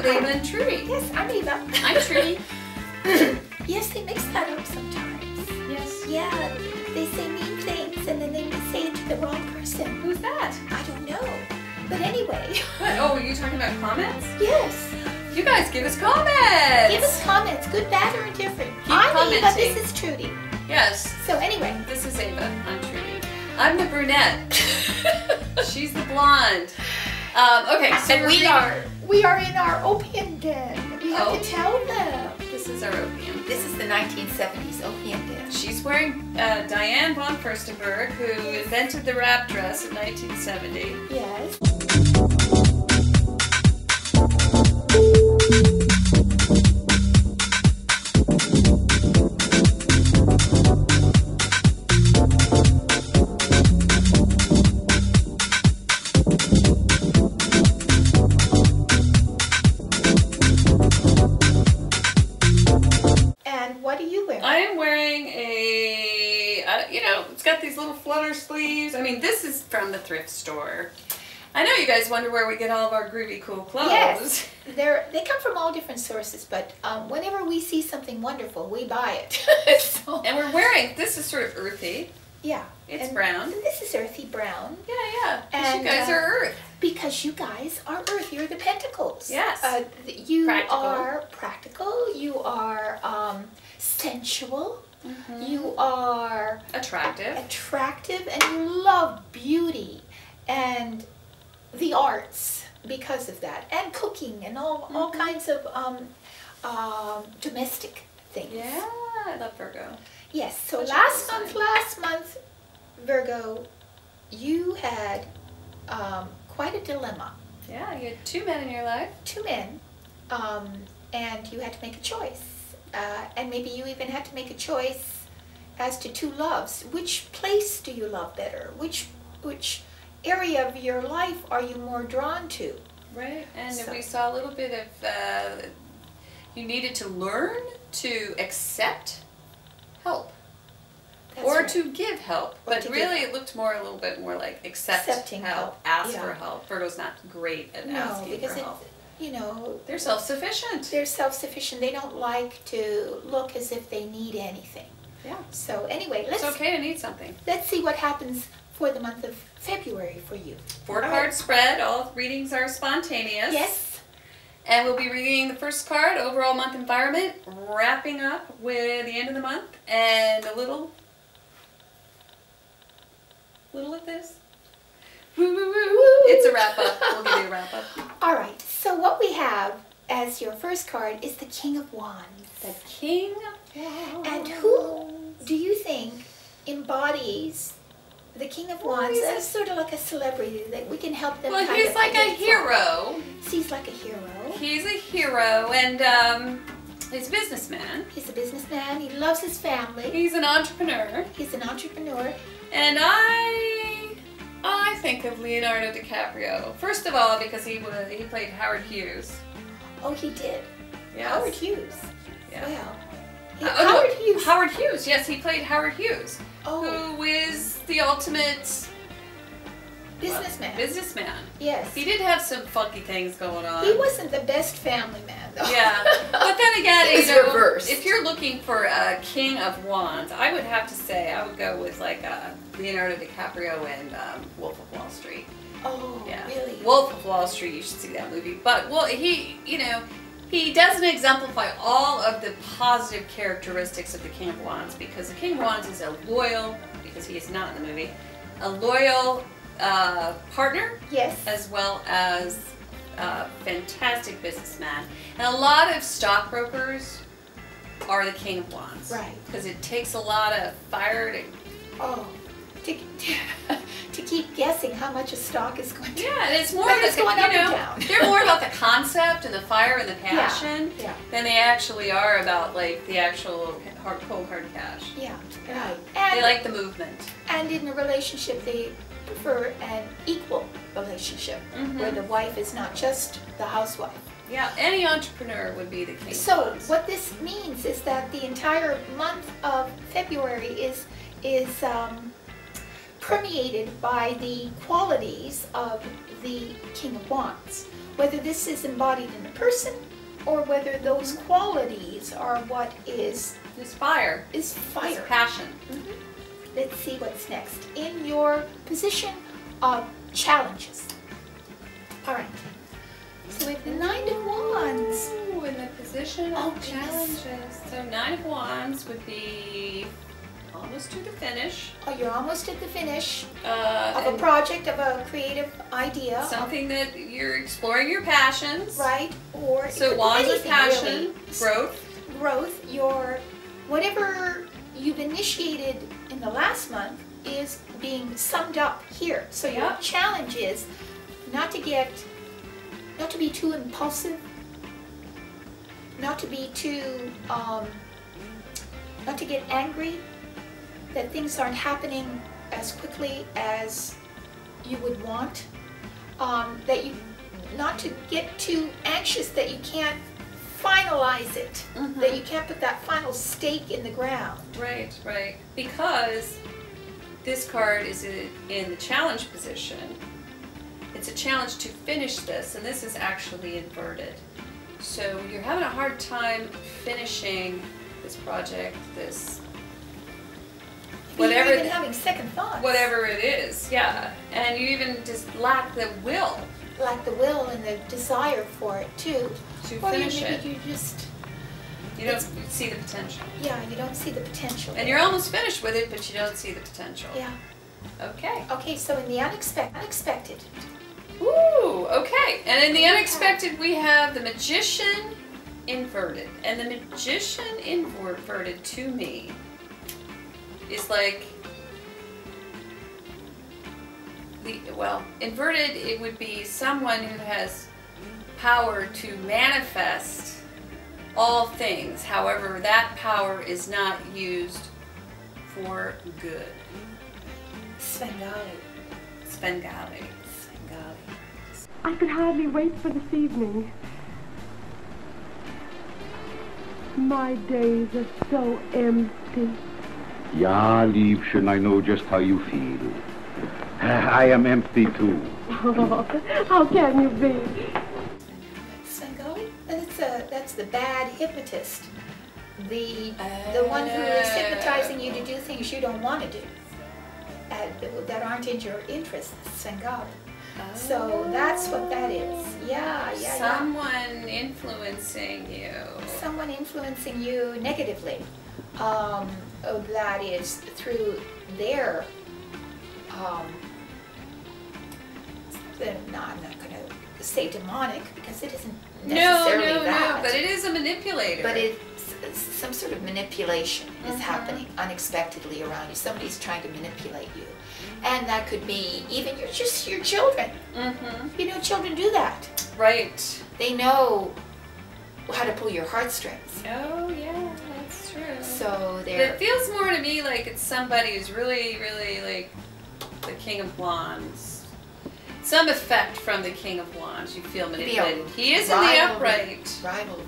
Ava and Trudy. Yes, I'm Ava. I'm Trudy. Yes, they mix that up sometimes. Yes. Yeah, they say mean things and then they say it to the wrong person. Who's that? I don't know. But anyway. What? Oh, are you talking about comments? Yes. You guys give us comments. Give us comments, good, bad, or indifferent. Keep I'm Ava, commenting. this is Trudy. Yes. So anyway. This is Ava. I'm Trudy. I'm the brunette. She's the blonde. Okay, so And we are in our opium den. We have to tell them. This is our opium. This is the 1970s opium den. She's wearing Diane von Furstenberg, who invented the wrap dress in 1970. Yes. I'm wearing a, it's got these little flutter sleeves. I mean, this is from the thrift store. I know you guys wonder where we get all of our groovy, cool clothes. Yes, they come from all different sources, but whenever we see something wonderful, we buy it. So, and we're wearing, this is sort of earthy. Yeah. It's brown. And this is earthy brown. Yeah. And you guys are earth. Because you guys are earth. You're the pentacles. Yes. You are practical. You are sensual. Mm-hmm. You are attractive, and you love beauty and the arts because of that, and cooking and all kinds of domestic things. Yeah, I love Virgo. Yes. So last month, Virgo, you had quite a dilemma. Yeah, you had 2 men in your life. 2 men, and you had to make a choice. And maybe you even had to make a choice as to 2 loves. Which place do you love better? Which area of your life are you more drawn to? Right, and we saw a little bit of, you needed to learn to accept help. To give help. But really it looked a little bit more like accepting help, ask for help. Virgo's not great at asking for help. They're self-sufficient. They're self-sufficient. They don't like to look as if they need anything. Yeah. So anyway, it's okay to need something. Let's see what happens for the month of February for you. 4-card spread. All readings are spontaneous. Yes. And we'll be reading the first card, overall month environment, wrapping up with the end of the month, and a little of this. It's a wrap up. We'll give you a wrap up. All right. So what we have as your first card is the King of Wands. The King of Wands. And who do you think embodies the King of Wands as sort of like a celebrity that we can help them? Well, he's like a hero. He's like a hero. He's a hero, and he's a businessman. He's a businessman. He loves his family. He's an entrepreneur. He's an entrepreneur. And I think of Leonardo DiCaprio. First of all, because he played Howard Hughes. Oh, he did. Yes. Howard Hughes. Yeah. Wow. Howard Hughes. Howard Hughes. Yes, he played Howard Hughes. Oh. Who is the ultimate businessman. Yes. He did have some funky things going on. He wasn't the best family man, though. Yeah. But then again, reversed. If you're looking for a King of Wands, I would have to say I would go with like Leonardo DiCaprio and Wolf of Wall Street. Oh, yeah. Really? Wolf of Wall Street. You should see that movie. But he doesn't exemplify all of the positive characteristics of the King of Wands, because the King of Wands is a loyal, because he is not in the movie, a loyal partner, yes, as well as a fantastic businessman. And a lot of stockbrokers are the King of Wands, right? Because it takes a lot of fire to keep guessing how much a stock is going to. Yeah, and it's more they're more about the concept and the fire and the passion than they actually are about like the actual cold hard cash. Yeah, right. And they like the movement. And in a relationship, they prefer an equal relationship where the wife is not just the housewife. Yeah, any entrepreneur would be the King. So what this means is that the entire month of February is permeated by the qualities of the King of Wands. whether this is embodied in a person or whether those qualities are what is fire. Is fire. It's passion. Let's see what's next. In your position of challenges. All right. So we have the 9 of Wands. Ooh, in the position of challenges. So 9 of Wands would be almost to the finish. Oh, you're almost at the finish of a project, of a creative idea. Something that you're exploring your passions. Right. Or so Wands with passion, really. Growth. Your whatever you've initiated in the last month is being summed up here. So your challenge is not to be too impulsive, not to be too, not to get angry that things aren't happening as quickly as you would want, that you, not to get too anxious that you can't finalize it, that you can't put that final stake in the ground. Right, right. Because this card is in the challenge position. It's a challenge to finish this, and this is actually inverted. So you're having a hard time finishing this project, this whatever. You're even having second thoughts. Whatever it is, yeah. And you even just lack the will. Lack the will and the desire for it too. To finish it. You don't see the potential. Yeah, you don't see the potential. And you're almost finished with it, but you don't see the potential. Yeah. Okay. Okay, so in the unexpected. Ooh, okay. And in the unexpected, we have the Magician inverted. And the Magician inverted to me is like, inverted, it would be someone who has power to manifest all things. However, that power is not used for good. Svengali. I could hardly wait for this evening. My days are so empty. Ja, Liebchen, I know just how you feel. I am empty too. Oh, how can you be? Svengali? That's the bad hypnotist. The one who is hypnotizing you to do things you don't want to do. That aren't in your interest. Svengali. So that's what that is. Yeah. Someone influencing you. Someone influencing you negatively. That is through their, I'm not going to say demonic because it isn't necessarily that. No, but it is a manipulator. But it's some sort of manipulation is happening unexpectedly around you. Somebody's trying to manipulate you. And that could be even your children. You know, children do that. Right. They know how to pull your heartstrings. Oh, yeah, that's true. So it feels more to me like it's somebody who's really, really like the King of Wands. Some effect from the King of Wands. You feel manipulated. He is in the upright. Rivalry.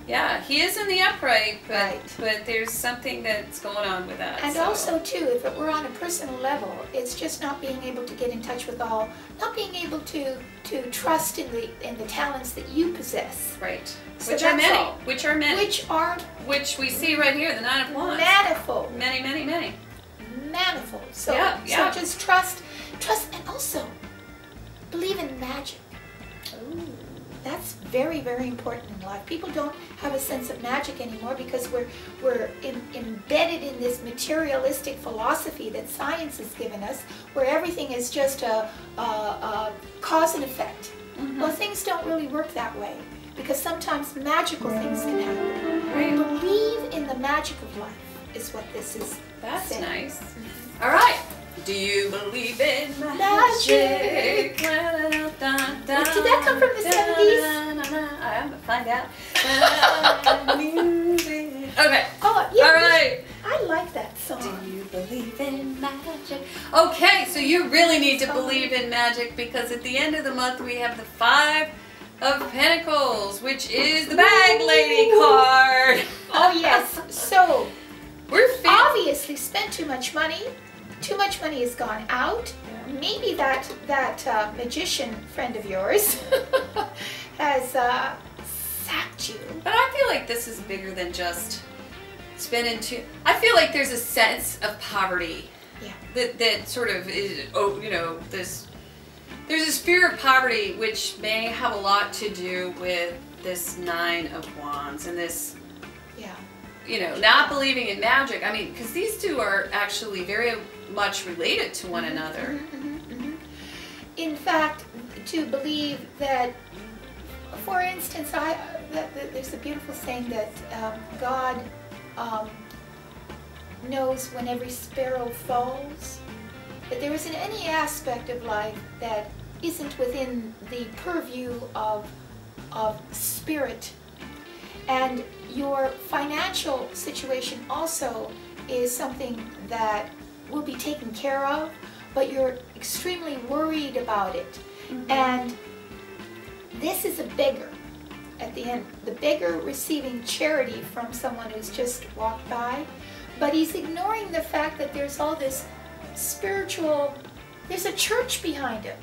Yeah, he is in the upright, but there's something that's going on with that. And also, too, if it were on a personal level, it's just not being able to get in touch with not being able to trust in the talents that you possess. Right. So which are many. Which we see right here, the Nine of Wands. Manifold. Many. Manifold. So, so just trust, and also believe in magic. Ooh. That's very, very important in life. People don't have a sense of magic anymore because we're embedded in this materialistic philosophy that science has given us, where everything is just a cause and effect. Well, things don't really work that way because sometimes magical things can happen. Right. Believe in the magic of life is what this is. That's saying. nice. All right. Do you believe in magic? Did that come from the 70s? I'm gonna find out. Okay. Oh, yeah. All right. I like that song. Do you believe in magic? Okay, so you really need to believe in magic because at the end of the month we have the 5 of Pentacles, which is the Bag Lady card. Oh yes. So we're obviously spent too much money too much money has gone out. Maybe that magician friend of yours has sapped you. But I feel like this is bigger than just spending too. I feel like there's a sense of poverty. Yeah. That sort of is, there's this fear of poverty, which may have a lot to do with this 9 of Wands and this, not believing in magic. I mean, because these two are actually very much related to one another. In fact, to believe that, for instance, there's a beautiful saying that God knows when every sparrow falls, that there isn't any aspect of life that isn't within the purview of spirit. And your financial situation also is something that will be taken care of, but you're extremely worried about it. And this is a beggar at the end. The beggar receiving charity from someone who's just walked by, but he's ignoring the fact that there's all this spiritual, there's a church behind him.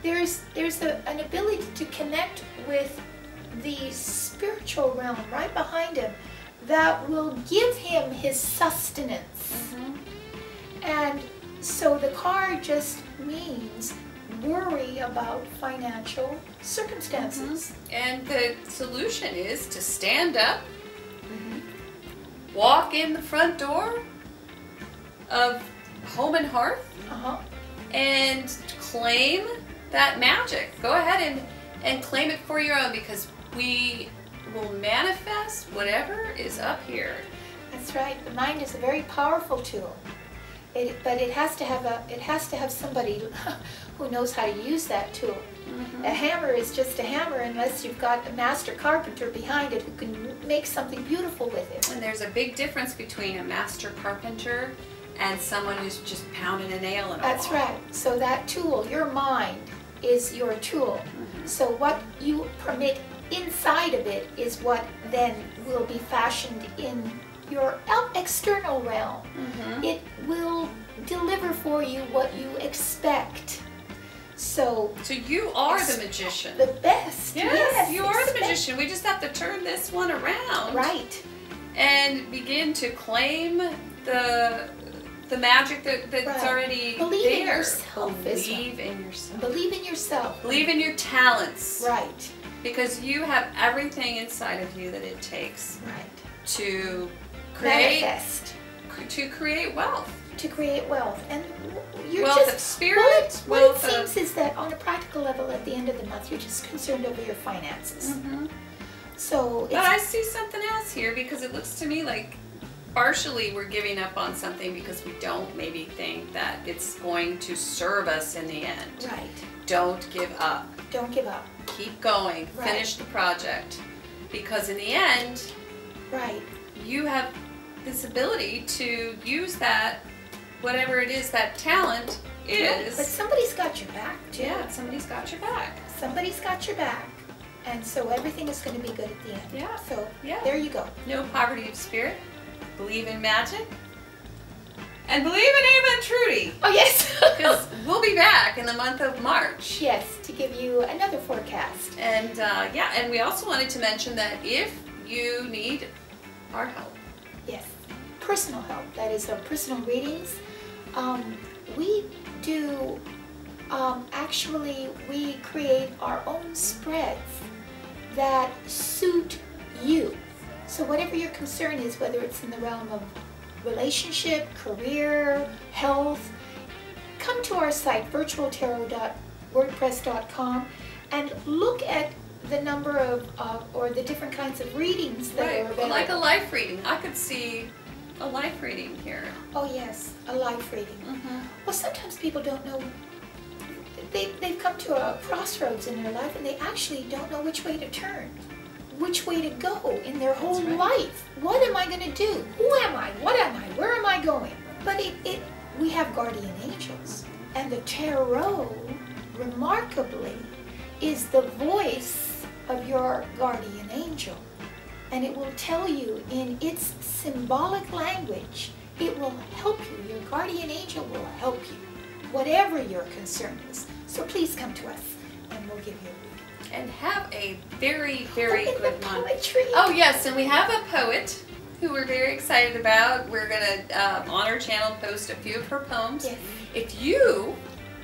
There's an ability to connect with the spiritual realm right behind him that will give him his sustenance. And so the card just means worry about financial circumstances. And the solution is to stand up, walk in the front door of Home and Hearth, and claim that magic. Go ahead and claim it for your own, because we will manifest whatever is up here. That's right. The mind is a very powerful tool. But it has to have somebody who knows how to use that tool. A hammer is just a hammer unless you've got a master carpenter behind it who can make something beautiful with it. And there's a big difference between a master carpenter and someone who's just pounding a nail in a wall. That's right. So that tool, your mind, is your tool. So what you permit inside of it is what then will be fashioned in your external realm. It will deliver for you what you expect. So you are the magician. The best. Yes, you are the magician. We just have to turn this one around. Right. And begin to claim the magic that's already Believe there. In yourself. Believe in yourself. Believe in yourself. Believe in your talents. Right. Because you have everything inside of you that it takes. Right. To create. Manifest. To create wealth. To create wealth. And you're wealth just, of spirit. What it seems is that on a practical level at the end of the month, you're just concerned over your finances. So but I see something else here, because it looks to me like partially we're giving up on something because we don't maybe think that it's going to serve us in the end. Right. Don't give up. Don't give up. Keep going. Right. Finish the project. Because in the end, you have this ability to use that, whatever it is that talent is. Right. But somebody's got your back too. Yeah, somebody's got your back. Somebody's got your back. And so everything is going to be good at the end. Yeah. So there you go. No poverty of spirit. Believe in magic. And believe in Ava and Trudy. Oh, yes. Because we'll be back in the month of March. Yes, to give you another forecast. And and we also wanted to mention that if you need our help. Yes, personal help. That is our personal readings. We do, actually, we create our own spreads that suit you. So whatever your concern is, whether it's in the realm of relationship, career, health, come to our site, virtualtarot.wordpress.com, and look at the number of, or the different kinds of readings that are available. Like a life reading. I could see a life reading here. Oh yes, a life reading. Well, sometimes people don't know, they've come to a crossroads in their life and they actually don't know which way to turn. Which way to go in their whole life. What am I going to do? Who am I? What am I? Where am I going? But we have guardian angels. And the tarot, remarkably, is the voice of your guardian angel. And it will tell you in its symbolic language it will help you. Your guardian angel will help you, whatever your concern is. So please come to us, and we'll give you a reading. And have a very, very good month. Poetry. Oh yes, and we have a poet who we're very excited about. We're gonna on our channel post a few of her poems. Yes. If you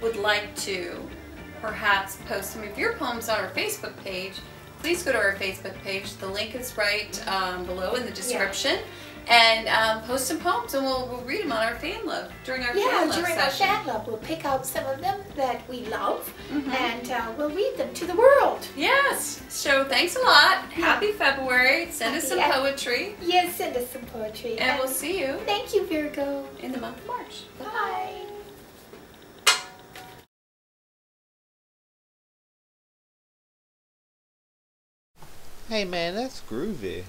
would like to perhaps post some of your poems on our Facebook page, please go to our Facebook page. The link is right below in the description. And post some poems, and we'll read them on our fan love during our fan love during session. our fan love, we'll pick out some of them that we love, and we'll read them to the world. Yes. So thanks a lot. Happy February. Send us some poetry. Yes, send us some poetry. And we'll see you. Thank you, Virgo. In the month of March. Bye. Hey man, that's groovy.